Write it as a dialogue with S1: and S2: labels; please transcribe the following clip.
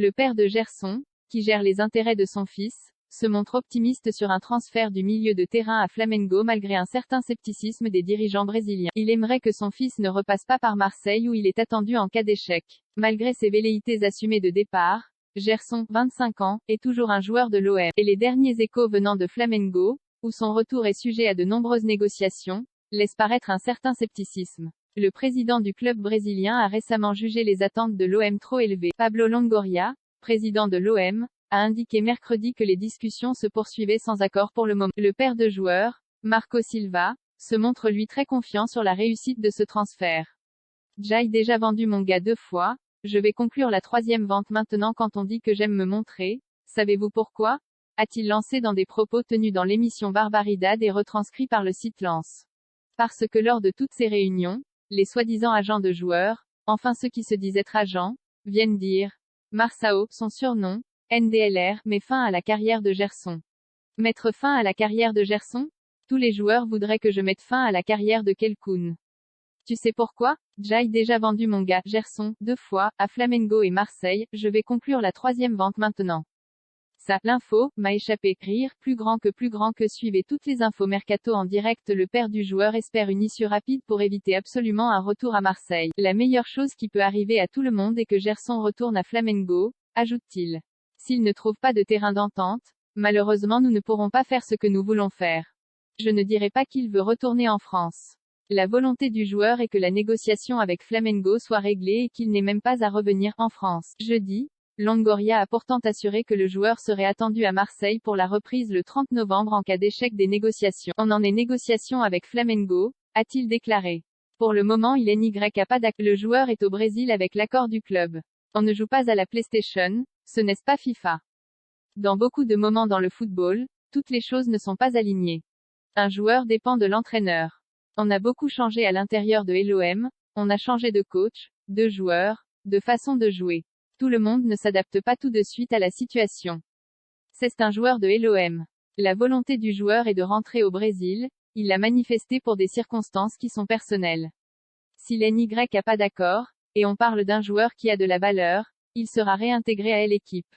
S1: Le père de Gerson, qui gère les intérêts de son fils, se montre optimiste sur un transfert du milieu de terrain à Flamengo malgré un certain scepticisme des dirigeants brésiliens. Il aimerait que son fils ne repasse pas par Marseille où il est attendu en cas d'échec. Malgré ses velléités assumées de départ, Gerson, 25 ans, est toujours un joueur de l'OM, et les derniers échos venant de Flamengo, où son retour est sujet à de nombreuses négociations, laissent paraître un certain scepticisme. Le président du club brésilien a récemment jugé les attentes de l'OM trop élevées. Pablo Longoria, président de l'OM, a indiqué mercredi que les discussions se poursuivaient sans accord pour le moment. Le père de joueur, Marco Silva, se montre lui très confiant sur la réussite de ce transfert. J'ai déjà vendu mon gars 2 fois, je vais conclure la 3e vente maintenant quand on dit que j'aime me montrer. Savez-vous pourquoi? A-t-il lancé dans des propos tenus dans l'émission Barbaridad et retranscrits par le site Lance. Parce que lors de toutes ces réunions, les soi-disant agents de joueurs, enfin ceux qui se disent être agents, viennent dire Marçao, son surnom, NDLR, met fin à la carrière de Gerson. Mettre fin à la carrière de Gerson? Tous les joueurs voudraient que je mette fin à la carrière de Kelkoun. Tu sais pourquoi? J'ai déjà vendu mon gars, Gerson, 2 fois, à Flamengo et Marseille, je vais conclure la 3e vente maintenant. Ça, l'info, m'a échappé. Rire, plus grand que suivez toutes les infos mercato en direct. Le père du joueur espère une issue rapide pour éviter absolument un retour à Marseille. La meilleure chose qui peut arriver à tout le monde est que Gerson retourne à Flamengo, ajoute-t-il. S'il ne trouve pas de terrain d'entente, malheureusement nous ne pourrons pas faire ce que nous voulons faire. Je ne dirais pas qu'il veut retourner en France. La volonté du joueur est que la négociation avec Flamengo soit réglée et qu'il n'ait même pas à revenir en France. Jeudi, Longoria a pourtant assuré que le joueur serait attendu à Marseille pour la reprise le 30 novembre en cas d'échec des négociations. On en est négociation avec Flamengo, a-t-il déclaré. Pour le moment il n'y a pas d'accord. Le joueur est au Brésil avec l'accord du club. On ne joue pas à la PlayStation, ce n'est pas FIFA. Dans beaucoup de moments dans le football, toutes les choses ne sont pas alignées. Un joueur dépend de l'entraîneur. On a beaucoup changé à l'intérieur de l'OM, on a changé de coach, de joueur, de façon de jouer. Tout le monde ne s'adapte pas tout de suite à la situation. C'est un joueur de l'OM. La volonté du joueur est de rentrer au Brésil, il l'a manifesté pour des circonstances qui sont personnelles. Si l'NY a pas d'accord, et on parle d'un joueur qui a de la valeur, il sera réintégré à l'équipe.